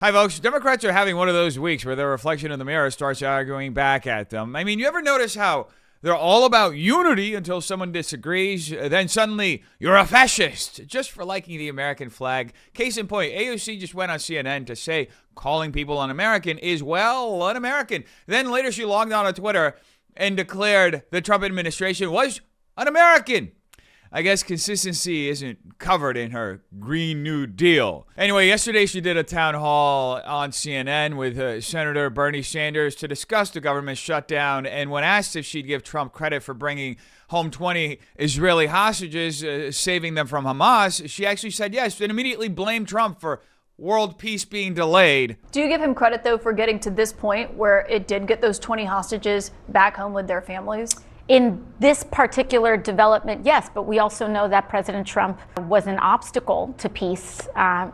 Hi, folks. Democrats are having one of those weeks where their reflection in the mirror starts arguing back at them. I mean, you ever notice how they're all about unity until someone disagrees? Then suddenly, you're a fascist just for liking the American flag. Case in point, AOC just went on CNN to say calling people un-American is, well, un-American. Then later she logged on to Twitter and declared the Trump administration was un-American. I guess consistency isn't covered in her Green New Deal. Anyway, yesterday she did a town hall on CNN with Senator Bernie Sanders to discuss the government shutdown. And when asked if she'd give Trump credit for bringing home 20 Israeli hostages, saving them from Hamas, she actually said yes and immediately blamed Trump for world peace being delayed. Do you give him credit, though, for getting to this point where it did get those 20 hostages back home with their families? In this particular development, yes, but we also know that President Trump was an obstacle to peace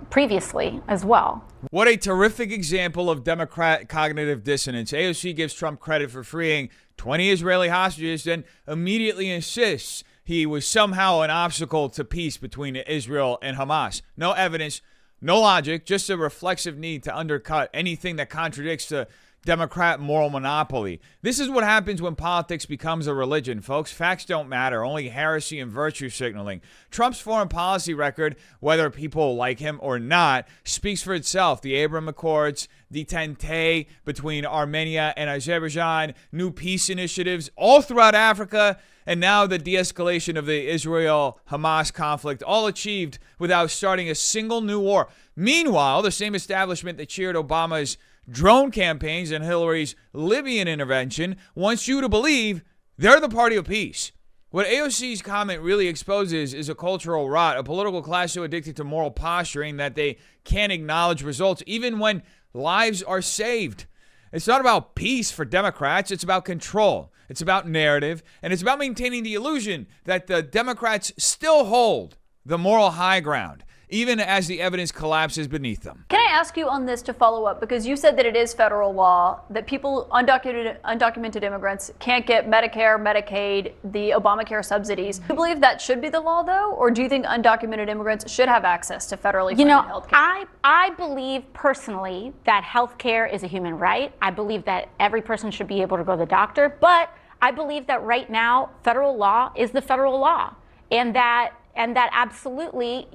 previously as well. What a terrific example of Democrat cognitive dissonance. AOC gives Trump credit for freeing 20 Israeli hostages, then immediately insists he was somehow an obstacle to peace between Israel and Hamas. No evidence, no logic, just a reflexive need to undercut anything that contradicts the Democrat moral monopoly. This is what happens when politics becomes a religion, folks. Facts don't matter, only heresy and virtue signaling. Trump's foreign policy record, whether people like him or not, speaks for itself. The Abraham Accords, the Tente between Armenia and Azerbaijan, new peace initiatives all throughout Africa, and now the de-escalation of the Israel-Hamas conflict, all achieved without starting a single new war. Meanwhile, the same establishment that cheered Obama's drone campaigns and Hillary's Libyan intervention wants you to believe they're the party of peace. What AOC's comment really exposes is a cultural rot, a political class so addicted to moral posturing that they can't acknowledge results even when lives are saved. It's not about peace for Democrats, it's about control. It's about narrative, and it's about maintaining the illusion that the Democrats still hold the moral high ground, even as the evidence collapses beneath them. Can I ask you on this to follow up? Because you said that it is federal law that people, undocumented immigrants, can't get Medicare, Medicaid, the Obamacare subsidies. Do you believe that should be the law, though? Or do you think undocumented immigrants should have access to federally funded health care? I believe personally that health care is a human right. I believe that every person should be able to go to the doctor. But I believe that right now, federal law is the federal law. And that absolutely,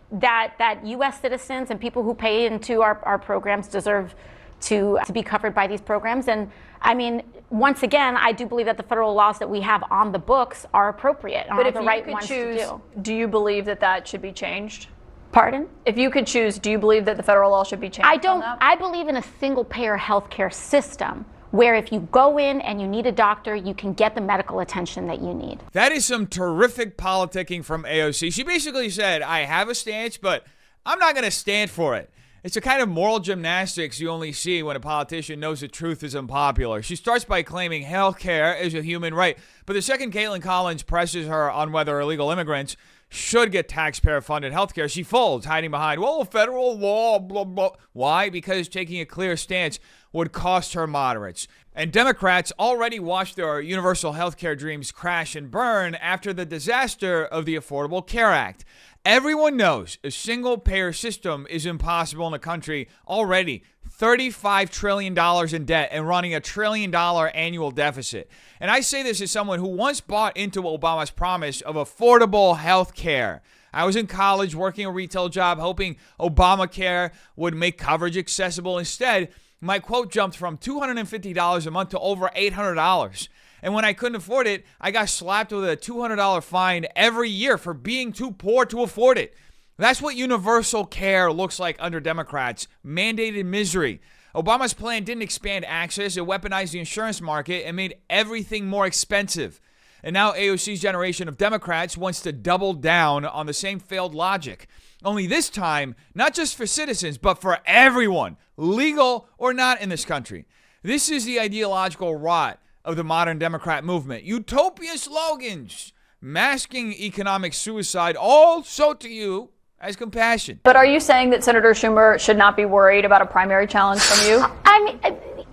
that U.S. citizens and people who pay into our programs deserve to be covered by these programs. And I mean, once again, I do believe that the federal laws that we have on the books are appropriate and are the right ones to do. Do you believe that should be changed? Pardon? If you could choose, do you believe that the federal law should be changed? I believe in a single-payer healthcare system where if you go in and you need a doctor, you can get the medical attention that you need. That is some terrific politicking from AOC. She basically said, I have a stance, but I'm not going to stand for it. It's a kind of moral gymnastics you only see when a politician knows the truth is unpopular. She starts by claiming health care is a human right, but the second Caitlin Collins presses her on whether illegal immigrants should get taxpayer-funded health care, she folds, hiding behind, well, federal law, blah, blah. Why? Because taking a clear stance would cost her moderates. And Democrats already watched their universal health care dreams crash and burn after the disaster of the Affordable Care Act. Everyone knows a single-payer system is impossible in a country already $35 trillion in debt and running a $1 trillion annual deficit. And I say this as someone who once bought into Obama's promise of affordable health care. I was in college working a retail job hoping Obamacare would make coverage accessible. Instead, my quote jumped from $250 a month to over $800. And when I couldn't afford it, I got slapped with a $200 fine every year for being too poor to afford it. That's what universal care looks like under Democrats. Mandated misery. Obama's plan didn't expand access. It weaponized the insurance market and made everything more expensive. And now AOC's generation of Democrats wants to double down on the same failed logic. Only this time, not just for citizens, but for everyone, legal or not in this country. This is the ideological rot of the modern Democrat movement. Utopia slogans, masking economic suicide, all sold to you as compassion. But are you saying that Senator Schumer should not be worried about a primary challenge from you? I mean,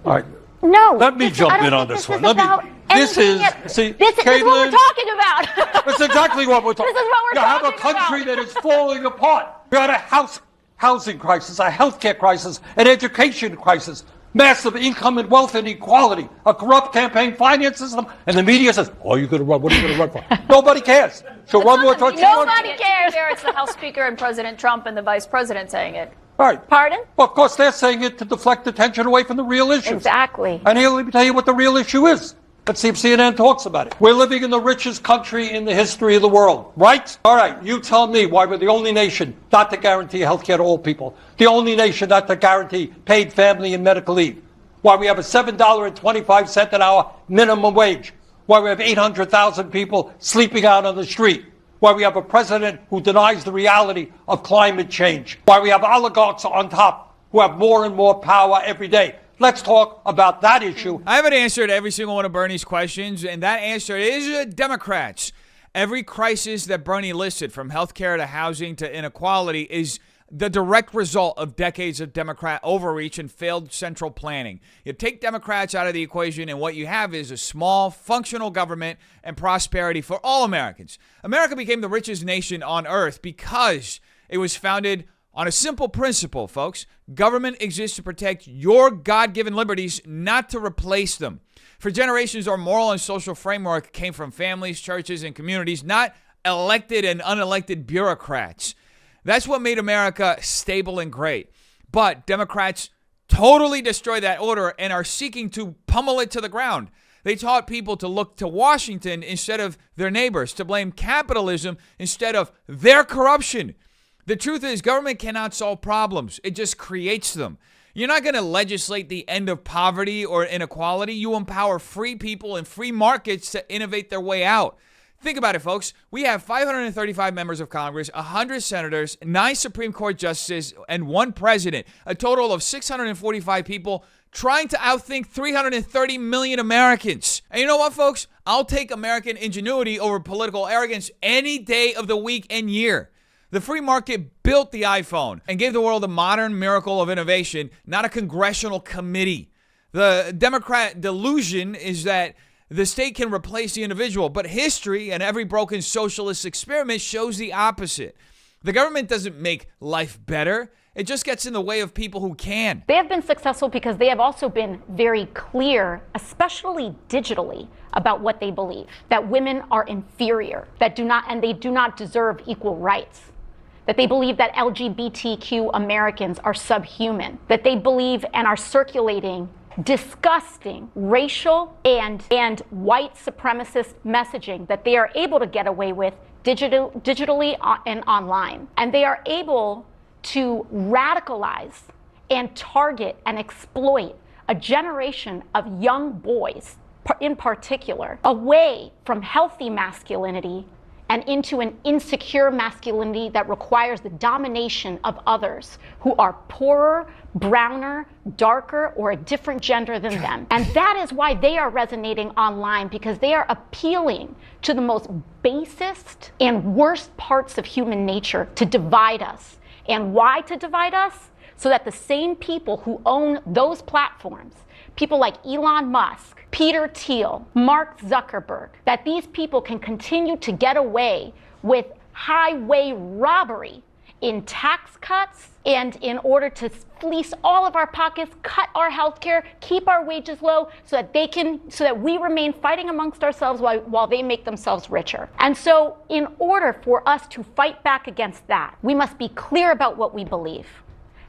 all right. No. Let me jump in on this one. This is what we're talking about. That's exactly what we're talking about. This is what we're talking about. You have a country that is falling apart. You had a House housing crisis, a healthcare crisis, an education crisis, massive income and wealth inequality, a corrupt campaign finance system, and the media says, "Oh, you're going to run. What are you going to run for?" Nobody cares. She'll run more towards Nobody cares. It's the House Speaker and President Trump and the Vice President saying it. Right. Pardon? Well, of course, they're saying it to deflect attention away from the real issues. Exactly. And here, let me tell you what the real issue is. Let's see if CNN talks about it. We're living in the richest country in the history of the world, right? All right, you tell me why we're the only nation not to guarantee health care to all people, the only nation not to guarantee paid family and medical leave, why we have a $7.25 an hour minimum wage, why we have 800,000 people sleeping out on the street, why we have a president who denies the reality of climate change, why we have oligarchs on top who have more and more power every day. Let's talk about that issue. I have an answer to every single one of Bernie's questions, and that answer is Democrats. Every crisis that Bernie listed, from healthcare to housing to inequality, is the direct result of decades of Democrat overreach and failed central planning. You take Democrats out of the equation, and what you have is a small, functional government and prosperity for all Americans. America became the richest nation on earth because it was founded on a simple principle, folks. Government exists to protect your God-given liberties, not to replace them. For generations, our moral and social framework came from families, churches, and communities, not elected and unelected bureaucrats. That's what made America stable and great. But Democrats totally destroyed that order and are seeking to pummel it to the ground. They taught people to look to Washington instead of their neighbors, to blame capitalism instead of their corruption. The truth is, government cannot solve problems. It just creates them. You're not going to legislate the end of poverty or inequality. You empower free people and free markets to innovate their way out. Think about it, folks. We have 535 members of Congress, 100 senators, 9 Supreme Court justices, and 1 president. A total of 645 people trying to outthink 330 million Americans. And you know what, folks? I'll take American ingenuity over political arrogance any day of the week and year. The free market built the iPhone and gave the world a modern miracle of innovation, not a congressional committee. The Democrat delusion is that the state can replace the individual, but history and every broken socialist experiment shows the opposite. The government doesn't make life better. It just gets in the way of people who can. They have been successful because they have also been very clear, especially digitally, about what they believe. That women are inferior, that they do not deserve equal rights. That they believe that LGBTQ Americans are subhuman, that they believe and are circulating disgusting racial and white supremacist messaging that they are able to get away with digitally and online. And they are able to radicalize and target and exploit a generation of young boys, in particular, away from healthy masculinity and into an insecure masculinity that requires the domination of others who are poorer, browner, darker, or a different gender than them. And that is why they are resonating online, because they are appealing to the most basest and worst parts of human nature to divide us. And why to divide us? So that the same people who own those platforms, people like Elon Musk, Peter Thiel, Mark Zuckerberg, that these people can continue to get away with highway robbery in tax cuts and in order to fleece all of our pockets, cut our health care, keep our wages low so that we remain fighting amongst ourselves while they make themselves richer. And so in order for us to fight back against that, we must be clear about what we believe,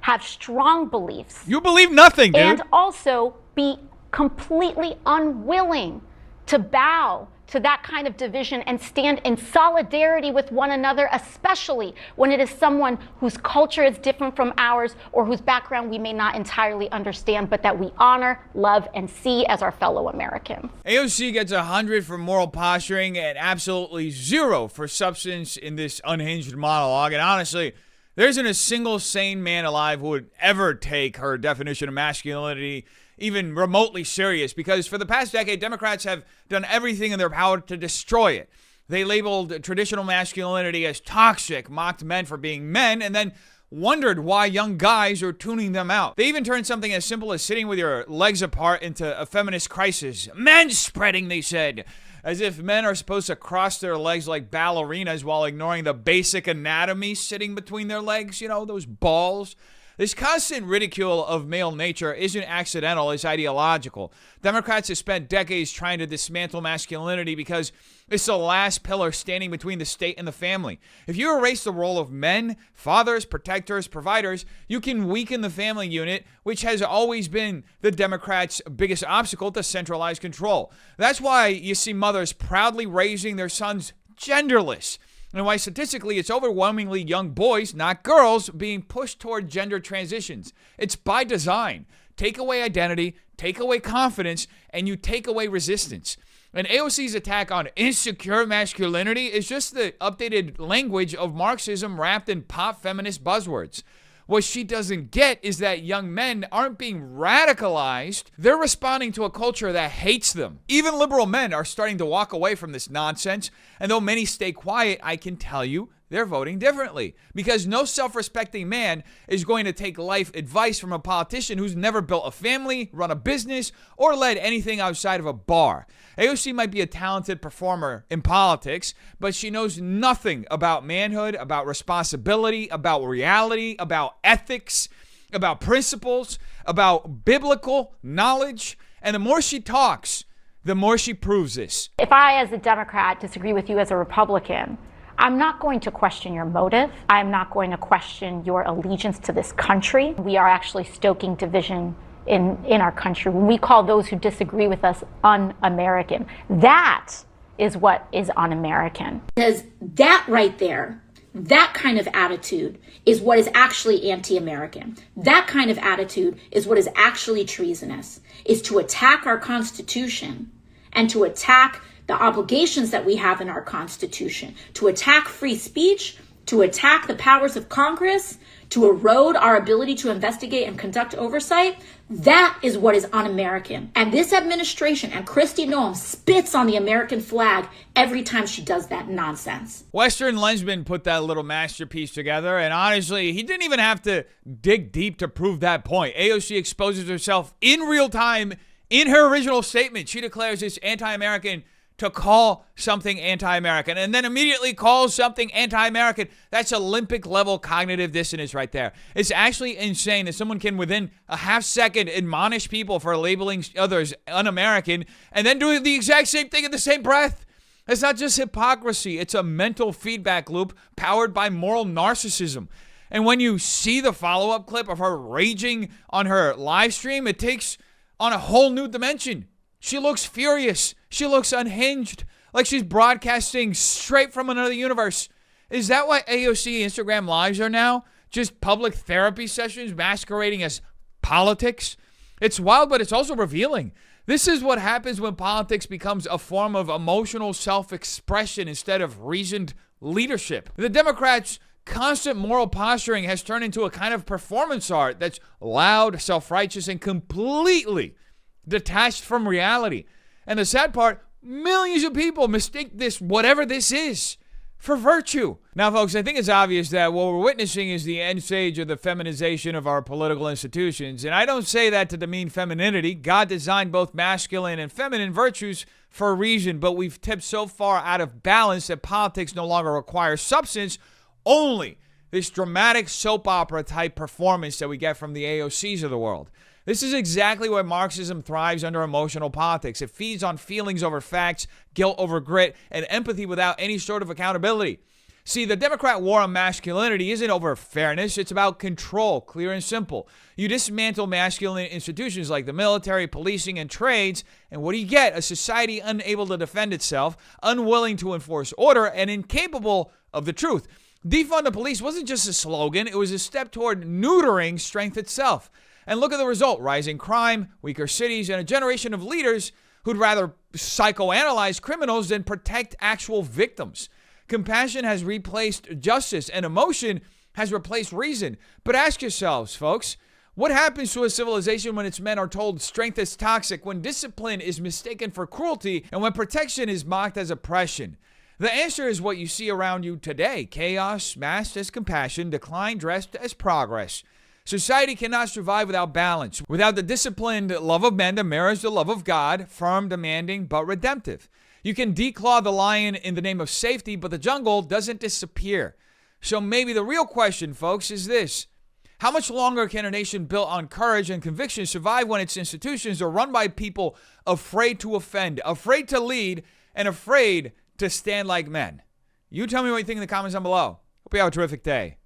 have strong beliefs. You believe nothing, dude. And also be completely unwilling to bow to that kind of division and stand in solidarity with one another, especially when it is someone whose culture is different from ours or whose background we may not entirely understand, but that we honor, love, and see as our fellow American. AOC gets 100 for moral posturing and absolutely 0 for substance in this unhinged monologue. And honestly, there isn't a single sane man alive who would ever take her definition of masculinity even remotely serious, because for the past decade, Democrats have done everything in their power to destroy it. They labeled traditional masculinity as toxic, mocked men for being men, and then wondered why young guys are tuning them out. They even turned something as simple as sitting with your legs apart into a feminist crisis. Manspreading, they said. as if men are supposed to cross their legs like ballerinas while ignoring the basic anatomy sitting between their legs, those balls. This constant ridicule of male nature isn't accidental, it's ideological. Democrats have spent decades trying to dismantle masculinity because it's the last pillar standing between the state and the family. If you erase the role of men, fathers, protectors, providers, you can weaken the family unit, which has always been the Democrats' biggest obstacle to centralized control. That's why you see mothers proudly raising their sons genderless. And why statistically it's overwhelmingly young boys, not girls, being pushed toward gender transitions. It's by design. Take away identity, take away confidence, and you take away resistance. And AOC's attack on insecure masculinity is just the updated language of Marxism wrapped in pop feminist buzzwords. What she doesn't get is that young men aren't being radicalized. They're responding to a culture that hates them. Even liberal men are starting to walk away from this nonsense. And though many stay quiet, I can tell you they're voting differently. Because no self-respecting man is going to take life advice from a politician who's never built a family, run a business, or led anything outside of a bar. AOC might be a talented performer in politics, but she knows nothing about manhood, about responsibility, about reality, about ethics, about principles, about biblical knowledge. And the more she talks, the more she proves this. If I, as a Democrat, disagree with you as a Republican, I'm not going to question your motive. I'm not going to question your allegiance to this country. We are actually stoking division in our country when we call those who disagree with us un-American. That is what is un-American. Because that right there, that kind of attitude is what is actually anti-American. That kind of attitude is what is actually treasonous, is to attack our Constitution and to attack the obligations that we have in our Constitution, to attack free speech, to attack the powers of Congress, to erode our ability to investigate and conduct oversight. That is what is un-American. And this administration and Kristi Noem spits on the American flag every time she does that nonsense. Western Lensman put that little masterpiece together, and honestly, he didn't even have to dig deep to prove that point. AOC exposes herself in real time in her original statement. She declares it's anti-American to call something anti-American and then immediately calls something anti-American. That's Olympic level cognitive dissonance right there. It's actually insane that someone can within a half second admonish people for labeling others un-American and then do the exact same thing in the same breath. It's not just hypocrisy. It's a mental feedback loop powered by moral narcissism. And when you see the follow-up clip of her raging on her live stream, it takes on a whole new dimension. She looks furious. She looks unhinged, like she's broadcasting straight from another universe. Is that why AOC Instagram Lives are now? Just public therapy sessions masquerading as politics? It's wild, but it's also revealing. This is what happens when politics becomes a form of emotional self-expression instead of reasoned leadership. The Democrats' constant moral posturing has turned into a kind of performance art that's loud, self-righteous, and completely detached from reality. And the sad part, millions of people mistake this, whatever this is, for virtue. Now, folks, I think it's obvious that what we're witnessing is the end stage of the feminization of our political institutions. And I don't say that to demean femininity. God designed both masculine and feminine virtues for a reason, but we've tipped so far out of balance that politics no longer requires substance, only this dramatic soap opera type performance that we get from the AOCs of the world. This is exactly where Marxism thrives under emotional politics. It feeds on feelings over facts, guilt over grit, and empathy without any sort of accountability. See, the Democrat war on masculinity isn't over fairness. It's about control, clear and simple. You dismantle masculine institutions like the military, policing, and trades, and what do you get? A society unable to defend itself, unwilling to enforce order, and incapable of the truth. Defund the police wasn't just a slogan. It was a step toward neutering strength itself. And look at the result: rising crime, weaker cities, and a generation of leaders who'd rather psychoanalyze criminals than protect actual victims. Compassion has replaced justice, and emotion has replaced reason. But ask yourselves, folks, what happens to a civilization when its men are told strength is toxic, when discipline is mistaken for cruelty, and when protection is mocked as oppression? The answer is what you see around you today: chaos masked as compassion, decline dressed as progress. Society cannot survive without balance, without the disciplined love of men that mirrors the love of God, firm, demanding, but redemptive. You can declaw the lion in the name of safety, but the jungle doesn't disappear. So maybe the real question, folks, is this. How much longer can a nation built on courage and conviction survive when its institutions are run by people afraid to offend, afraid to lead, and afraid to stand like men? You tell me what you think in the comments down below. Hope you have a terrific day.